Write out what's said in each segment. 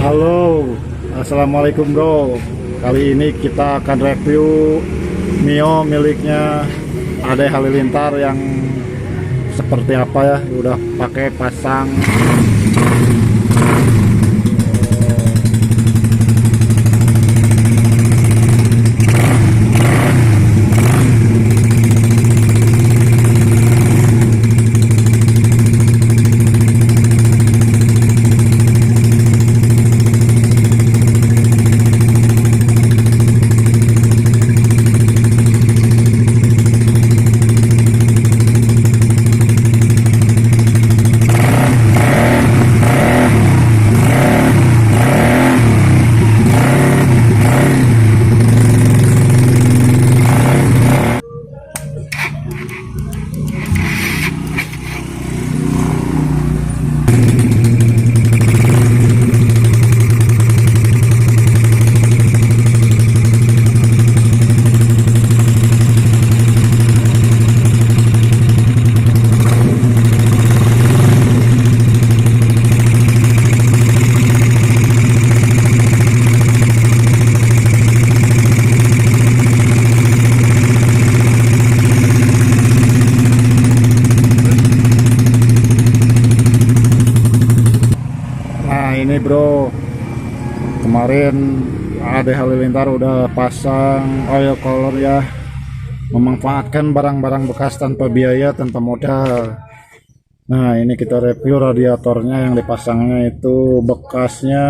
Halo, assalamualaikum bro. Kali ini kita akan review Mio miliknya Ade Halilintar yang seperti apa ya. Udah pakai pasang. Nah ini bro, kemarin Ade Halilintar udah pasang oil color ya, memanfaatkan barang-barang bekas tanpa biaya, tanpa modal. Nah ini kita review radiatornya. Yang dipasangnya itu bekasnya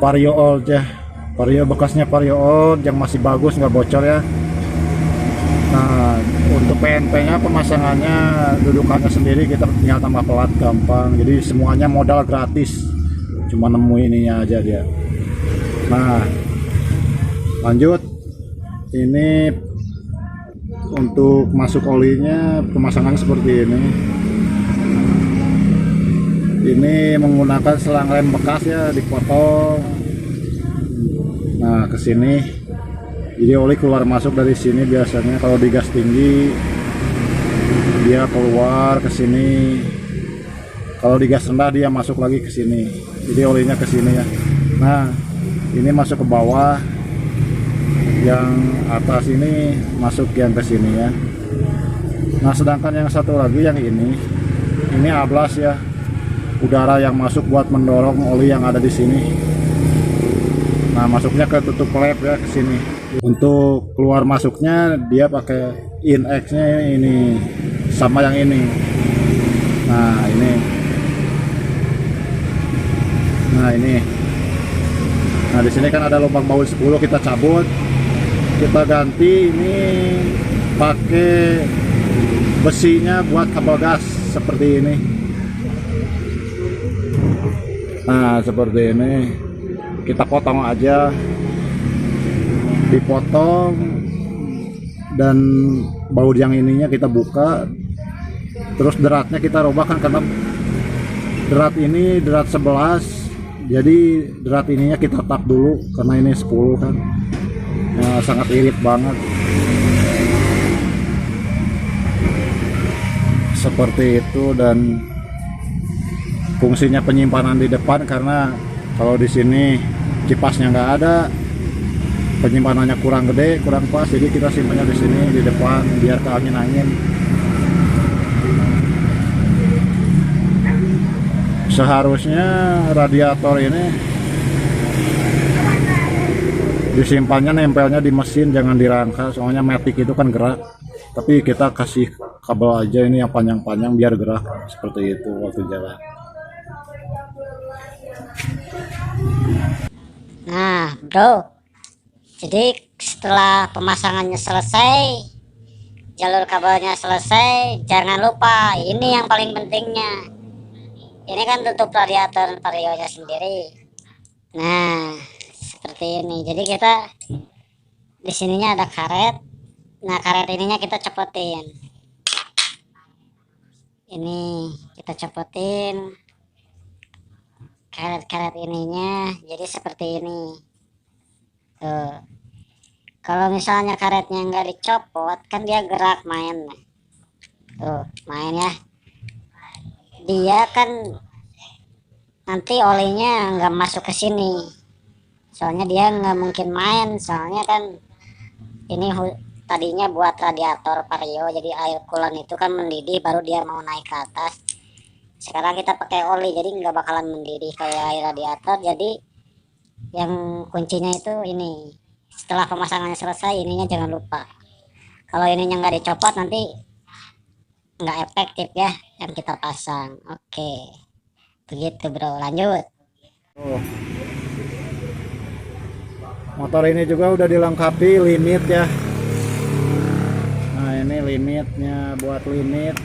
Vario Old ya, bekasnya Vario Old yang masih bagus, nggak bocor ya. Nah untuk PNP nya pemasangannya, dudukannya sendiri kita tinggal tambah pelat, gampang. Jadi semuanya modal gratis, cuma nemu ininya aja dia. Nah lanjut, ini untuk masuk olinya pemasangan seperti ini menggunakan selang rem bekas ya, dipotong. Nah ke sini, jadi oli keluar masuk dari sini. Biasanya kalau di gas tinggi dia keluar ke sini, kalau di gas rendah dia masuk lagi ke sini. Jadi olinya ke sini ya. Nah ini masuk ke bawah, yang atas ini masuk yang ke sini ya. Nah sedangkan yang satu lagi yang ini ablas ya, udara yang masuk buat mendorong oli yang ada di sini. Nah masuknya ke tutup klep ya, ke sini. Untuk keluar masuknya dia pakai INX nya ini sama yang ini. Nah ini, nah di sini kan ada lubang baut 10, kita cabut, kita ganti ini pakai besinya buat kabel gas seperti ini. Nah seperti ini, kita potong aja, dipotong, dan baut yang ininya kita buka, terus deratnya kita robahkan karena derat ini derat 11, jadi derat ininya kita tap dulu karena ini 10 kan ya, sangat irit banget seperti itu. Dan fungsinya penyimpanan di depan, karena kalau di sini kipasnya nggak ada, penyimpanannya kurang gede, kurang pas, jadi kita simpannya di sini di depan biar ke angin-angin. Seharusnya radiator ini disimpannya nempelnya di mesin, jangan di rangka, soalnya matic itu kan gerak. Tapi kita kasih kabel aja ini yang panjang-panjang biar gerak seperti itu waktu jalan. Nah bro, jadi setelah pemasangannya selesai, jalur kabelnya selesai, jangan lupa ini yang paling pentingnya. Ini kan tutup radiator varionya sendiri. Nah seperti ini. Jadi kita di sininya ada karet. Nah karet ininya kita copotin. Ini kita copotin karet-karet ininya, jadi seperti ini. Tuh. Kalau misalnya karetnya nggak dicopot, kan dia gerak main. Tuh main ya, dia kan nanti olinya nggak masuk ke sini. Soalnya dia nggak mungkin main, soalnya kan ini tadinya buat radiator vario, jadi air coolant itu kan mendidih baru dia mau naik ke atas. Sekarang kita pakai oli, jadi nggak bakalan mendidih kayak air radiator. Jadi yang kuncinya itu ini, setelah pemasangannya selesai ininya jangan lupa, kalau ininya nggak dicopot nanti nggak efektif ya yang kita pasang. Oke, begitu bro, lanjut. Oh. Motor ini juga udah dilengkapi limit ya. Nah ini limitnya, buat limit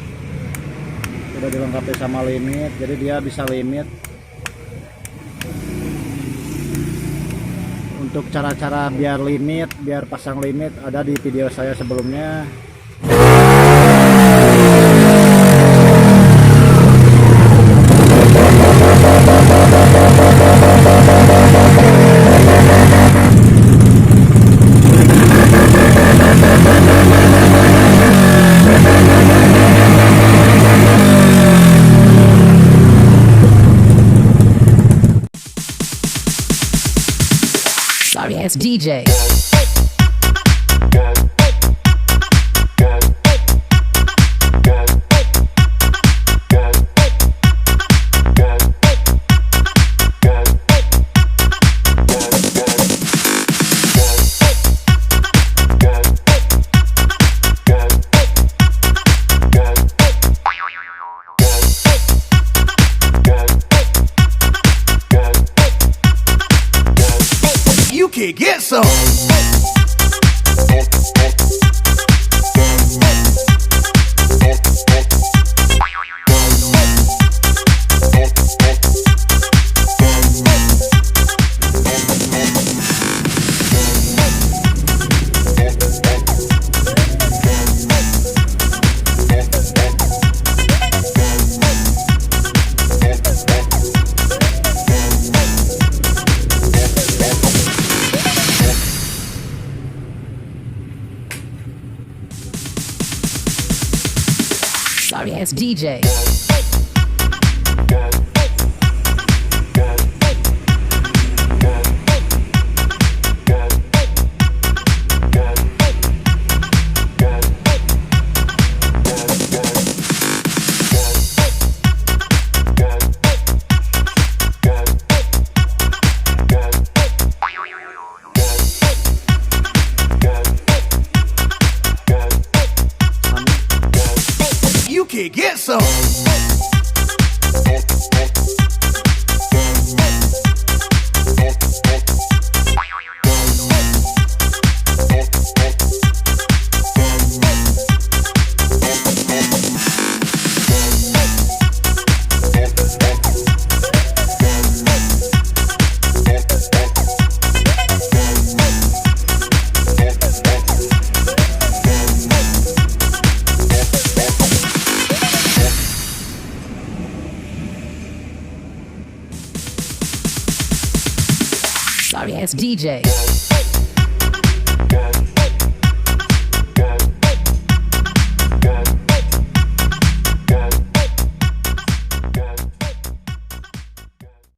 udah dilengkapi sama limit, jadi dia bisa limit. Untuk cara-cara biar limit, biar pasang limit ada di video saya sebelumnya. Sorry ass DJ. You can get some. Sorry ass DJ. You can get some. Sorry ass DJ.